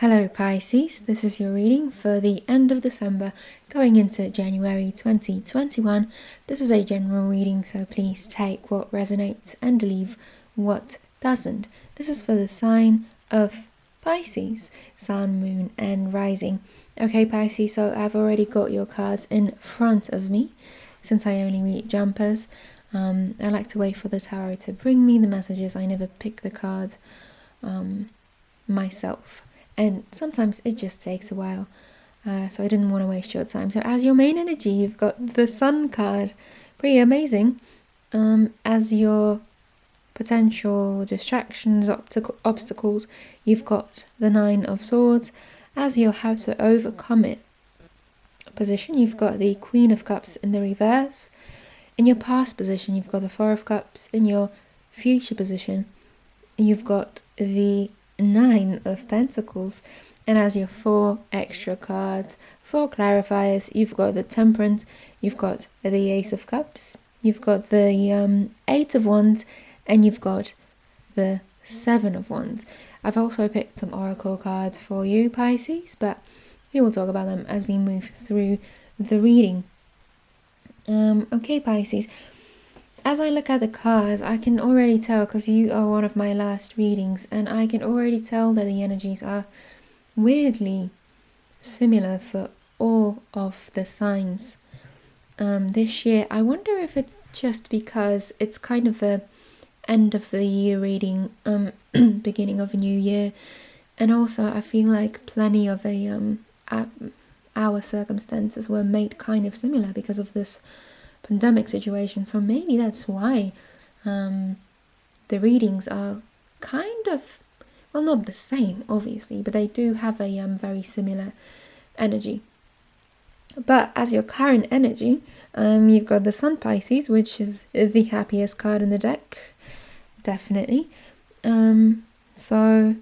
Hello Pisces, this is your reading for the end of December going into January 2021. This is a general reading, so please take what resonates and leave what doesn't. This is for the sign of Pisces, Sun, Moon and Rising. Okay Pisces, so I've already got your cards in front of me. Since I only read jumpers, I like to wait for the tarot to bring me the messages. I never pick the cards myself. And sometimes it just takes a while, so I didn't want to waste your time. So as your main energy, you've got the Sun card, pretty amazing. As your potential distractions, obstacles, you've got the Nine of Swords. As your how to overcome it position, you've got the Queen of Cups in the reverse. In your past position, you've got the Four of Cups. In your future position, you've got the Nine of Pentacles, and as your 4 extra cards, 4 clarifiers, you've got the Temperance, you've got the Ace of Cups, you've got the 8 of Wands, and you've got the 7 of Wands. I've also picked some oracle cards for you, Pisces, but we will talk about them as we move through the reading. Okay, Pisces. As I look at the cards, I can already tell, because you are one of my last readings, and I can already tell that the energies are weirdly similar for all of the signs this year. I wonder if it's just because it's kind of a end of the year reading, beginning of a new year, and also I feel like plenty of our circumstances were made kind of similar because of this pandemic situation, so maybe that's why the readings are kind of, well, not the same obviously, but they do have a very similar energy. But as your current energy, you've got the Sun, Pisces, which is the happiest card in the deck, definitely. So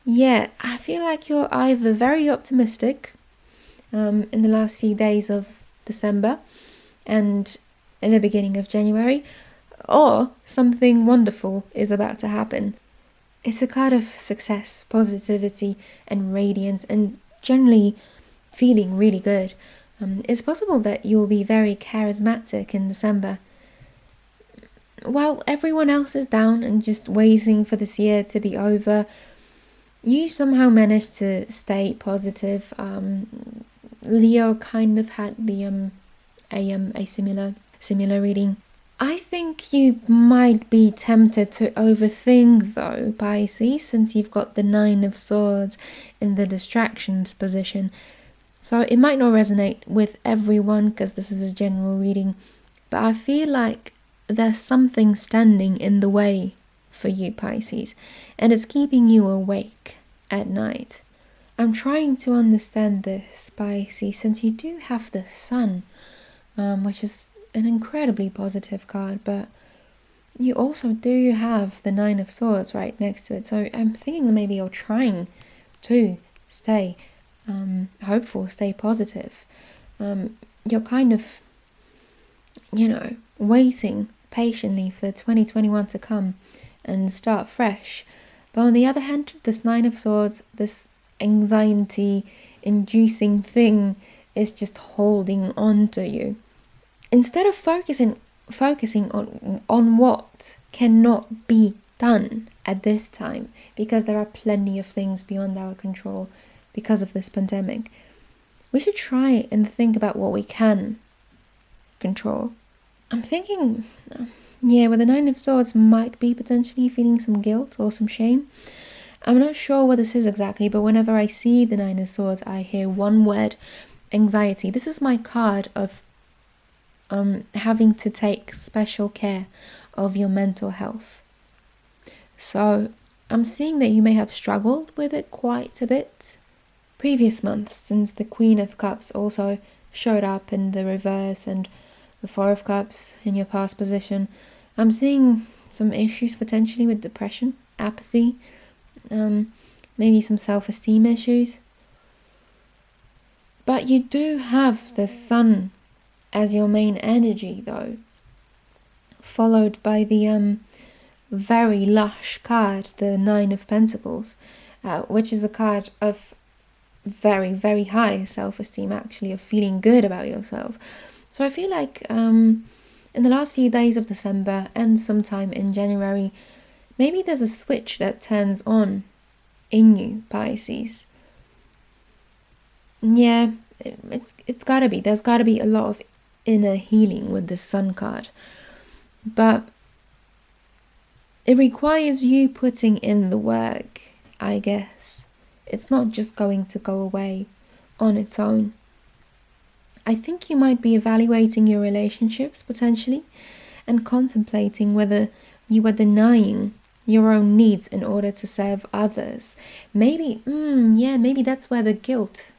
yeah, I feel like you're either very optimistic in the last few days of December and in the beginning of January, or something wonderful is about to happen. It's a card of success, positivity and radiance, and generally feeling really good. It's possible that you'll be very charismatic in December. While everyone else is down and just waiting for this year to be over, you somehow managed to stay positive. Leo kind of had the a similar reading. I think you might be tempted to overthink though, Pisces, since you've got the Nine of Swords in the distractions position. So it might not resonate with everyone because this is a general reading, but I feel like there's something standing in the way for you, Pisces, and it's keeping you awake at night. I'm trying to understand this, Pisces, since you do have the Sun, which is an incredibly positive card, but you also do have the Nine of Swords right next to it. So I'm thinking that maybe you're trying to stay hopeful, stay positive. You're kind of, waiting patiently for 2021 to come and start fresh. But on the other hand, this Nine of Swords, this anxiety-inducing thing is just holding on to you. Instead of focusing on what cannot be done at this time, because there are plenty of things beyond our control because of this pandemic, we should try and think about what we can control. I'm thinking, with the Nine of Swords might be potentially feeling some guilt or some shame. I'm not sure what this is exactly, but whenever I see the Nine of Swords, I hear one word: anxiety. This is my card of having to take special care of your mental health. So I'm seeing that you may have struggled with it quite a bit previous months, since the Queen of Cups also showed up in the reverse and the Four of Cups in your past position. I'm seeing some issues potentially with depression, apathy, maybe some self-esteem issues. But you do have the Sun as your main energy though, followed by the very lush card, the Nine of Pentacles. which is a card of very, very high self-esteem, actually, of feeling good about yourself. So I feel like in the last few days of December and sometime in January, maybe there's a switch that turns on in you, Pisces. Yeah, it's gotta be. There's gotta be a lot of inner healing with the Sun card. But it requires you putting in the work, I guess. It's not just going to go away on its own. I think you might be evaluating your relationships potentially and contemplating whether you are denying your own needs in order to serve others. Maybe, maybe that's where the guilt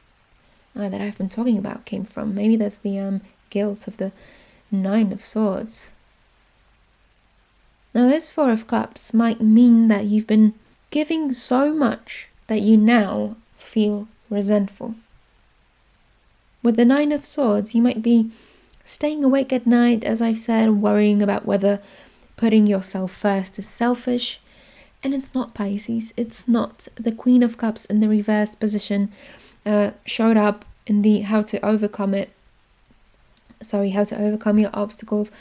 that I've been talking about came from. Maybe that's the guilt of the Nine of Swords. Now, this Four of Cups might mean that you've been giving so much that you now feel resentful. With the Nine of Swords, you might be staying awake at night, as I've said, worrying about whether putting yourself first is selfish. And it's not, Pisces. It's not. The Queen of Cups in the reversed position showed up in the how to overcome your obstacles,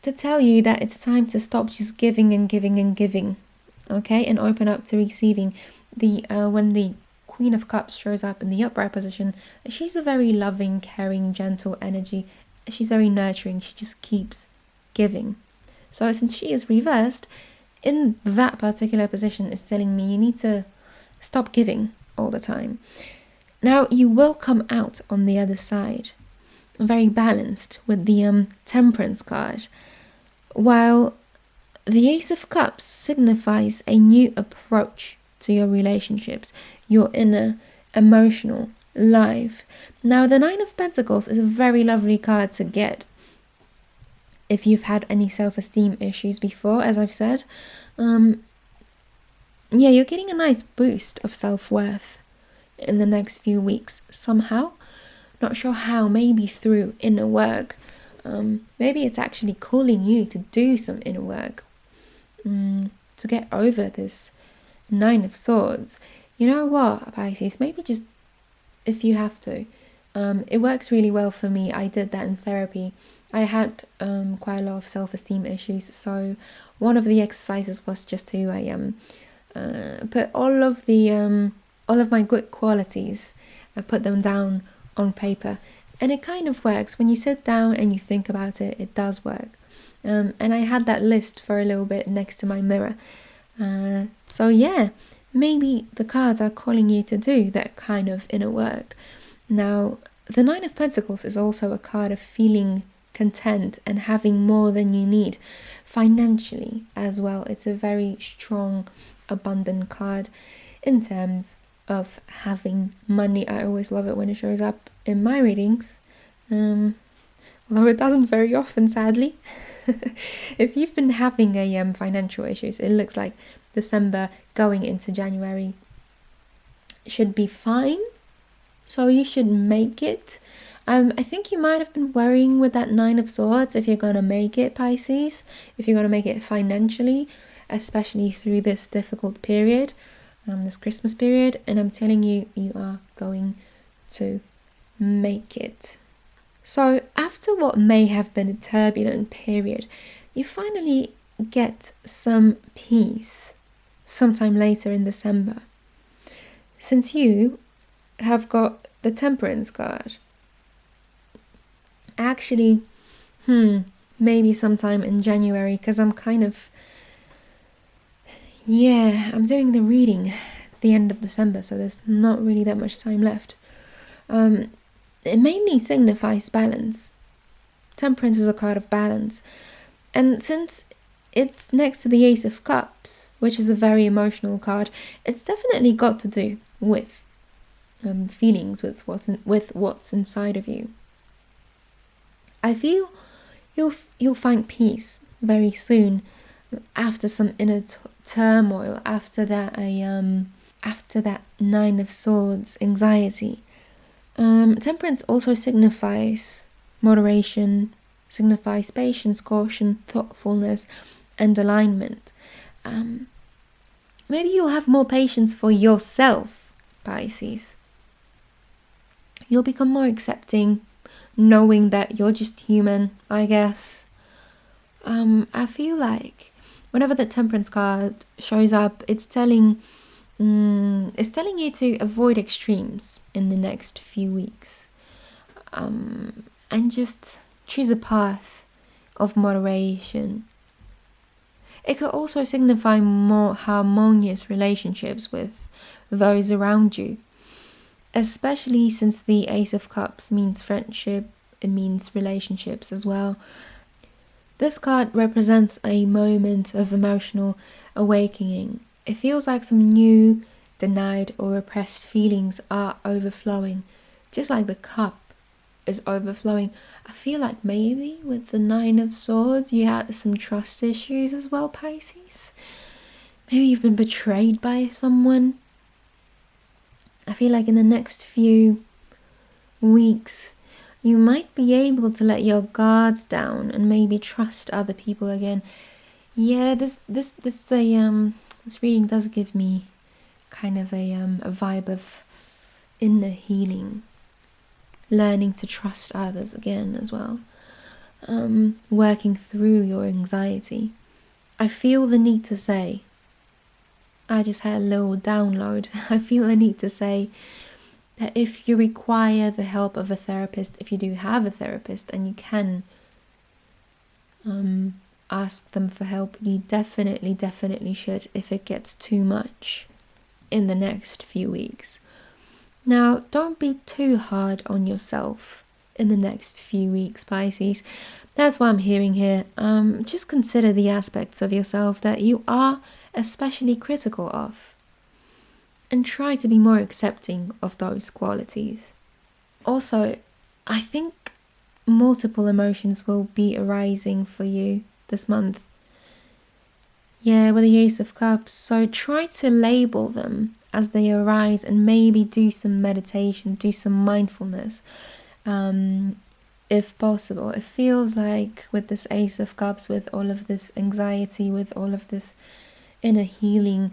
to tell you that it's time to stop just giving and giving and giving, okay, and open up to receiving. When the Queen of Cups shows up in the upright position, she's a very loving, caring, gentle energy. She's very nurturing. She just keeps giving. So since she is reversed, in that particular position is telling me you need to stop giving all the time. Now, you will come out on the other side very balanced with the Temperance card, while the Ace of Cups signifies a new approach to your relationships, your inner emotional life. Now, the Nine of Pentacles is a very lovely card to get if you've had any self-esteem issues before, as I've said. You're getting a nice boost of self-worth in the next few weeks somehow. Not sure how, maybe through inner work. Maybe it's actually calling you to do some inner work to get over this Nine of Swords. You know what, Pisces, maybe just if you have to. It works really well for me. I did that in therapy. I had quite a lot of self-esteem issues, so one of the exercises was just to put all of my good qualities, put them down on paper, and it kind of works. When you sit down and you think about it, it does work. And I had that list for a little bit next to my mirror. So yeah, maybe the cards are calling you to do that kind of inner work. Now, the Nine of Pentacles is also a card of feeling content and having more than you need financially as well. It's a very strong, abundant card in terms of having money. I always love it when it shows up in my readings, although it doesn't very often, sadly. If you've been having financial issues, it looks like December going into January should be fine, so you should make it. I think you might have been worrying with that Nine of Swords if you're going to make it, Pisces, if you're going to make it financially, especially through this difficult period, this Christmas period, and I'm telling you, you are going to make it. So after what may have been a turbulent period, you finally get some peace sometime later in December. Since you have got the Temperance card, actually, maybe sometime in January, because I'm kind of, I'm doing the reading at the end of December, so there's not really that much time left. It mainly signifies balance. Temperance is a card of balance, and since it's next to the Ace of Cups, which is a very emotional card, it's definitely got to do with feelings, with what's inside of you. I feel you'll find peace very soon after some inner turmoil, after that Nine of Swords anxiety. Temperance also signifies moderation, signifies patience, caution, thoughtfulness, and alignment. maybe you'll have more patience for yourself, Pisces. You'll become more accepting, knowing that you're just human, I guess. I feel like whenever the Temperance card shows up, it's telling you to avoid extremes in the next few weeks, and just choose a path of moderation. It could also signify more harmonious relationships with those around you, especially since the Ace of Cups means friendship, it means relationships as well. This card represents a moment of emotional awakening. It feels like some new, denied or repressed feelings are overflowing, just like the cup is overflowing. I feel like maybe with the Nine of Swords you had some trust issues as well, Pisces. Maybe you've been betrayed by someone. I feel like in the next few weeks you might be able to let your guards down and maybe trust other people again. Yeah, this reading does give me kind of a vibe of inner healing, learning to trust others again as well, working through your anxiety. I feel the need to say, I just had a little download. I feel the need to say that if you require the help of a therapist, if you do have a therapist and you can ask them for help, you definitely should if it gets too much in the next few weeks. Now, don't be too hard on yourself in the next few weeks, Pisces. That's what I'm hearing here. Just consider the aspects of yourself that you are especially critical of, and try to be more accepting of those qualities. Also, I think multiple emotions will be arising for you this month. Yeah, with the Ace of Cups. So try to label them as they arise and maybe do some meditation, do some mindfulness, if possible. It feels like with this Ace of Cups, with all of this anxiety, with all of this inner healing,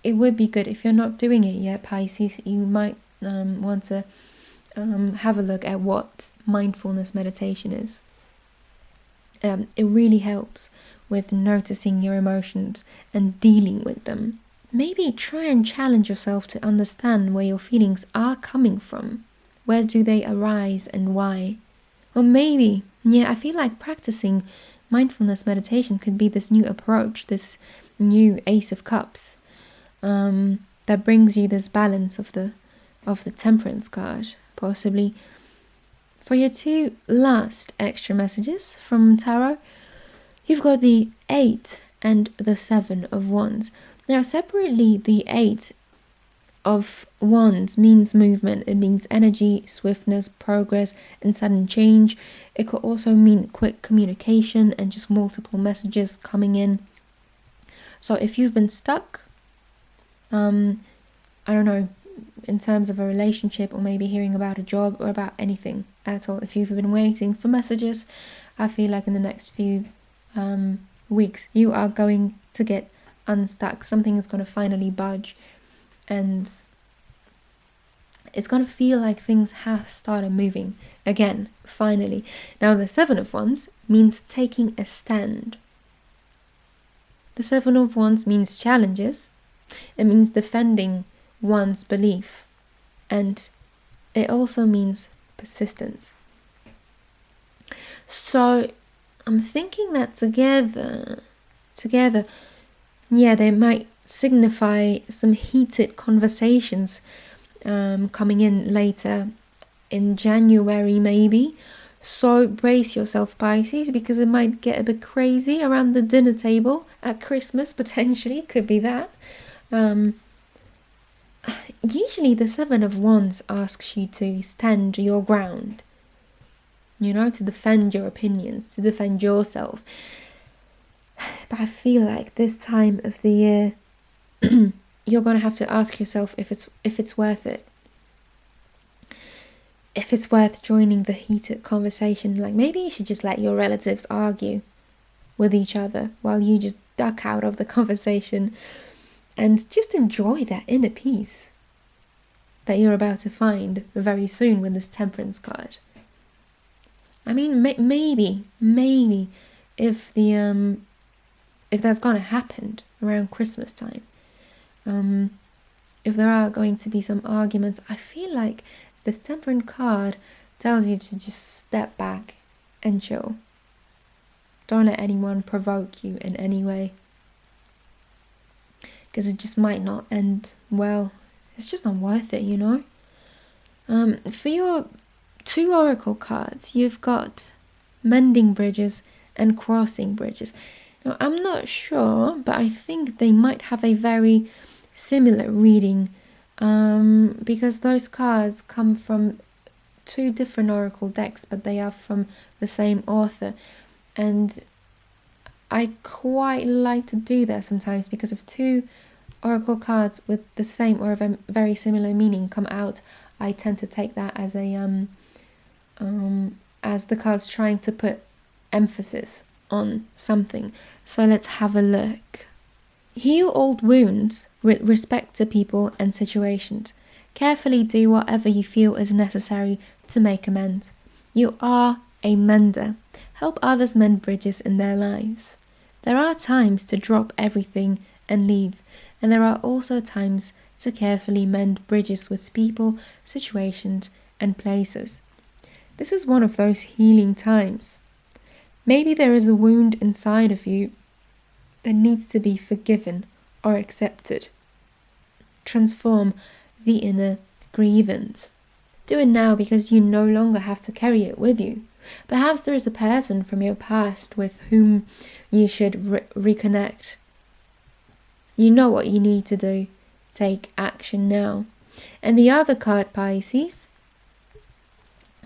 it would be good if you're not doing it yet, Pisces. You might want to have a look at what mindfulness meditation is. It really helps with noticing your emotions and dealing with them. Maybe try and challenge yourself to understand where your feelings are coming from. Where do they arise and why? Or maybe, I feel like practicing mindfulness meditation could be this new approach, this new Ace of Cups, that brings you this balance of the Temperance card, possibly. For your two last extra messages from Tarot, you've got the 8 and the 7 of Wands. Now, separately, the 8 of Wands means movement. It means energy, swiftness, progress, and sudden change. It could also mean quick communication and just multiple messages coming in. So if you've been stuck, I don't know, in terms of a relationship, or maybe hearing about a job or about anything at all, if you've been waiting for messages, I feel like in the next few weeks you are going to get unstuck. Something is going to finally budge, and it's going to feel like things have started moving again, finally. Now, the 7 of Wands means taking a stand. The 7 of Wands means challenges. It means defending one's belief, and it also means persistence. So I'm thinking that together, they might signify some heated conversations coming in later in January, maybe. So brace yourself, Pisces, because it might get a bit crazy around the dinner table at Christmas, potentially. Could be that. Usually the 7 of Wands asks you to stand your ground, to defend your opinions, to defend yourself. But I feel like this time of the year, you're going to have to ask yourself if it's worth it. If it's worth joining the heated conversation. Like, maybe you should just let your relatives argue with each other while you just duck out of the conversation and just enjoy that inner peace that you're about to find very soon with this Temperance card. I mean, maybe if if that's gonna happen around Christmas time, if there are going to be some arguments, I feel like this Temperance card tells you to just step back and chill. Don't let anyone provoke you in any way, because it just might not end well. It's just not worth it, you know. For your 2 oracle cards, you've got Mending Bridges and Crossing Bridges. Now, I'm not sure, but I think they might have a very similar reading, because those cards come from 2 different oracle decks, but they are from the same author. And I quite like to do that sometimes, because if 2 oracle cards with the same or a very similar meaning come out, I tend to take that as a as the cards trying to put emphasis on something. So let's have a look. Heal old wounds with respect to people and situations. Carefully do whatever you feel is necessary to make amends. You are a mender. Help others mend bridges in their lives. There are times to drop everything and leave, and there are also times to carefully mend bridges with people, situations, and places. This is one of those healing times. Maybe there is a wound inside of you that needs to be forgiven or accepted. Transform the inner grievance. Do it now, because you no longer have to carry it with you. Perhaps there is a person from your past with whom you should reconnect. You know what you need to do. Take action now. And the other card, Pisces,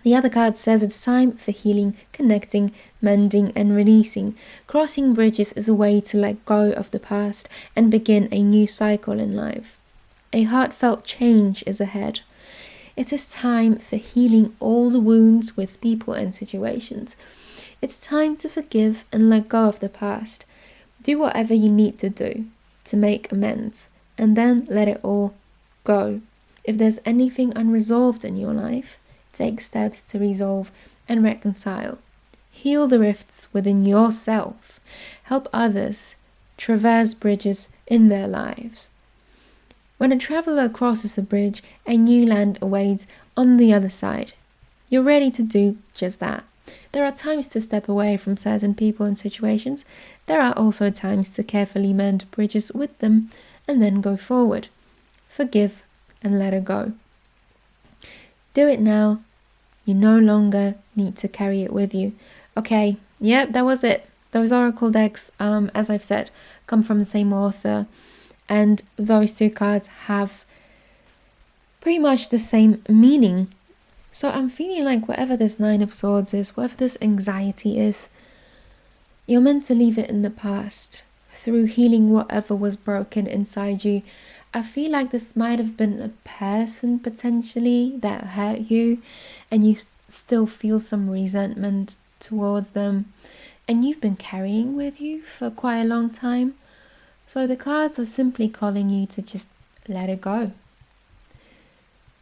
the other card says it's time for healing, connecting, mending, and releasing. Crossing bridges is a way to let go of the past and begin a new cycle in life. A heartfelt change is ahead. It is time for healing all the wounds with people and situations. It's time to forgive and let go of the past. Do whatever you need to do to make amends, and then let it all go. If there's anything unresolved in your life, take steps to resolve and reconcile. Heal the rifts within yourself. Help others traverse bridges in their lives. When a traveler crosses a bridge, a new land awaits on the other side. You're ready to do just that. There are times to step away from certain people and situations. There are also times to carefully mend bridges with them and then go forward. Forgive and let it go. Do it now. You no longer need to carry it with you. Okay, yep, that was it. Those oracle decks, as I've said, come from the same author, and those 2 cards have pretty much the same meaning. So I'm feeling like whatever this 9 of Swords is, whatever this anxiety is, you're meant to leave it in the past through healing whatever was broken inside you. I feel like this might have been a person potentially that hurt you, and you still feel some resentment towards them, and you've been carrying with you for quite a long time. So the cards are simply calling you to just let it go.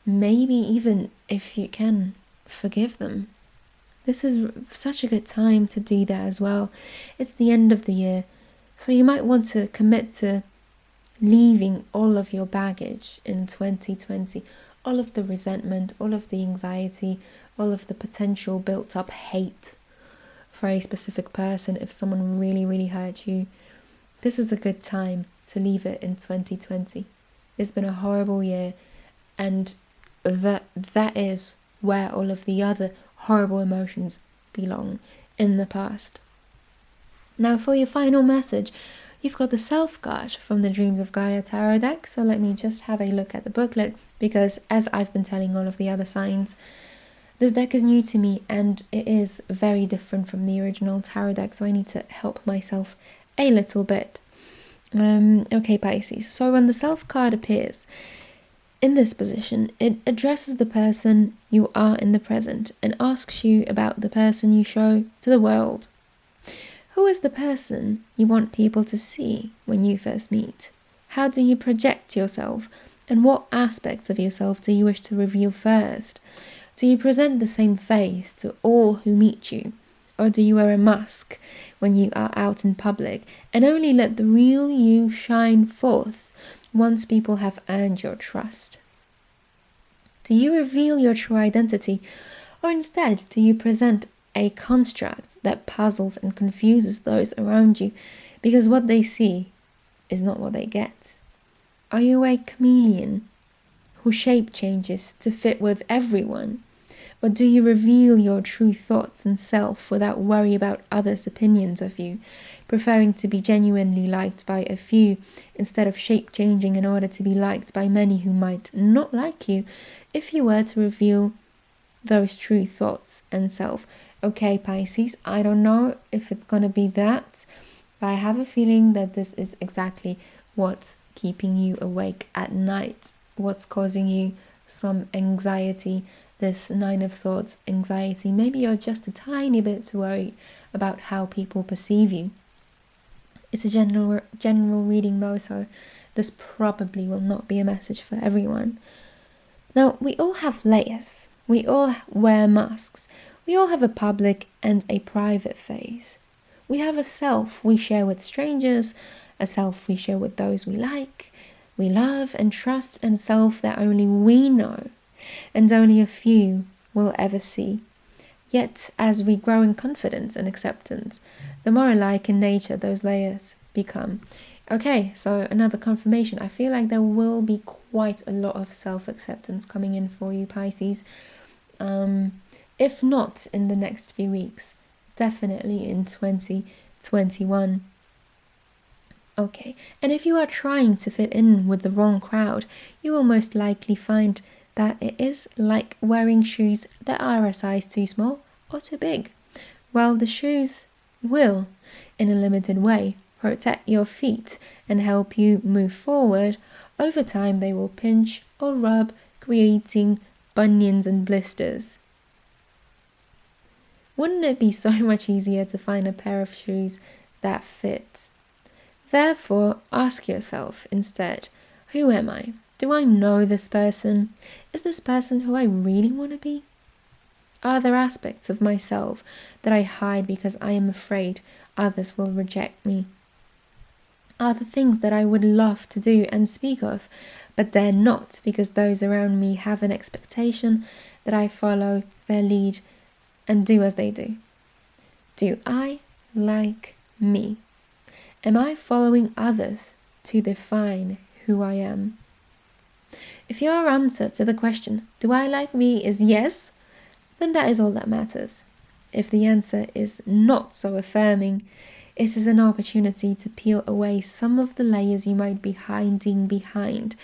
Maybe even if you can, forgive them. This is such a good time to do that as well. It's the end of the year, so you might want to commit to leaving all of your baggage in 2020. All of the resentment, all of the anxiety, all of the potential built up hate for a specific person if someone really, really hurt you. This is a good time to leave it in 2020. It's been a horrible year, and that is where all of the other horrible emotions belong, in the past. Now for your final message, you've got the Self card from the Dreams of Gaia tarot deck. So let me just have a look at the booklet, because as I've been telling all of the other signs, this deck is new to me and it is very different from the original tarot deck, so I need to help myself a little bit. Okay, Pisces. So when the Self card appears in this position, it addresses the person you are in the present and asks you about the person you show to the world. Who is the person you want people to see when you first meet? How do you project yourself? And what aspects of yourself do you wish to reveal first? Do you present the same face to all who meet you? Or do you wear a mask when you are out in public and only let the real you shine forth once people have earned your trust? Do you reveal your true identity, or instead do you present a construct that puzzles and confuses those around you because what they see is not what they get? Are you a chameleon who shape changes to fit with everyone? Or do you reveal your true thoughts and self without worry about others' opinions of you, preferring to be genuinely liked by a few instead of shape-changing in order to be liked by many who might not like you if you were to reveal those true thoughts and self? Okay, Pisces, I don't know if it's going to be that, but I have a feeling that this is exactly what's keeping you awake at night, what's causing you some anxiety, this Nine of Swords anxiety. Maybe you're just a tiny bit worried about how people perceive you. It's a general reading though, so this probably will not be a message for everyone. Now, we all have layers. We all wear masks. We all have a public and a private face. We have a self we share with strangers, a self we share with those we like, we love and trust, and a self that only we know and only a few will ever see. Yet, as we grow in confidence and acceptance, the more alike in nature those layers become. Okay, so another confirmation. I feel like there will be quite a lot of self-acceptance coming in for you, Pisces. If not in the next few weeks, definitely in 2021. Okay, and if you are trying to fit in with the wrong crowd, you will most likely find that it is like wearing shoes that are a size too small or too big. While the shoes will, in a limited way, protect your feet and help you move forward, over time they will pinch or rub, creating bunions and blisters. Wouldn't it be so much easier to find a pair of shoes that fit? Therefore, ask yourself instead, who am I? Do I know this person? Is this person who I really want to be? Are there aspects of myself that I hide because I am afraid others will reject me? Are there things that I would love to do and speak of, but dare not because those around me have an expectation that I follow their lead and do as they do? Do I like me? Am I following others to define who I am? If your answer to the question, do I like me, is yes, then that is all that matters. If the answer is not so affirming, it is an opportunity to peel away some of the layers you might be hiding behind,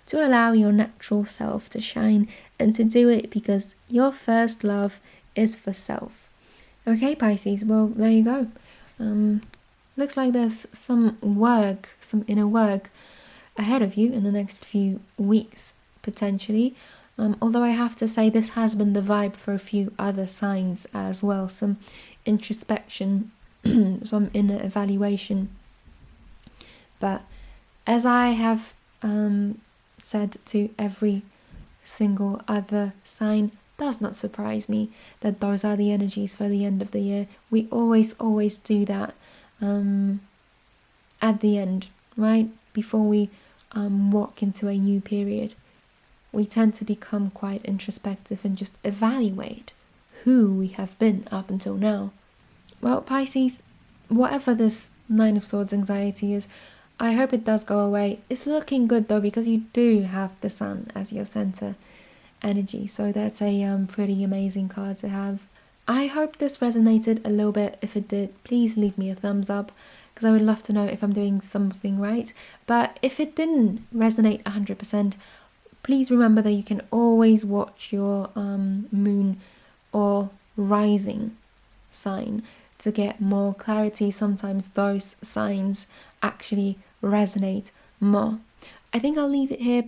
to allow your natural self to shine, and to do it because your first love is for self. Okay, Pisces, well, there you go. Looks like there's some inner work ahead of you in the next few weeks, potentially. Although I have to say this has been the vibe for a few other signs as well. Some introspection, some inner evaluation. But as I have said to every single other sign, does not surprise me that those are the energies for the end of the year. We always do that at the end, right? Before we walk into a new period. We tend to become quite introspective and just evaluate who we have been up until now. Well, Pisces, whatever this Nine of Swords anxiety is, I hope it does go away. It's looking good though, because you do have the Sun as your center energy, so that's a pretty amazing card to have. I hope this resonated a little bit. If it did, please leave me a thumbs up, because I would love to know if I'm doing something right. But if it didn't resonate 100%, please remember that you can always watch your moon or rising sign to get more clarity. Sometimes those signs actually resonate more. I think I'll leave it here.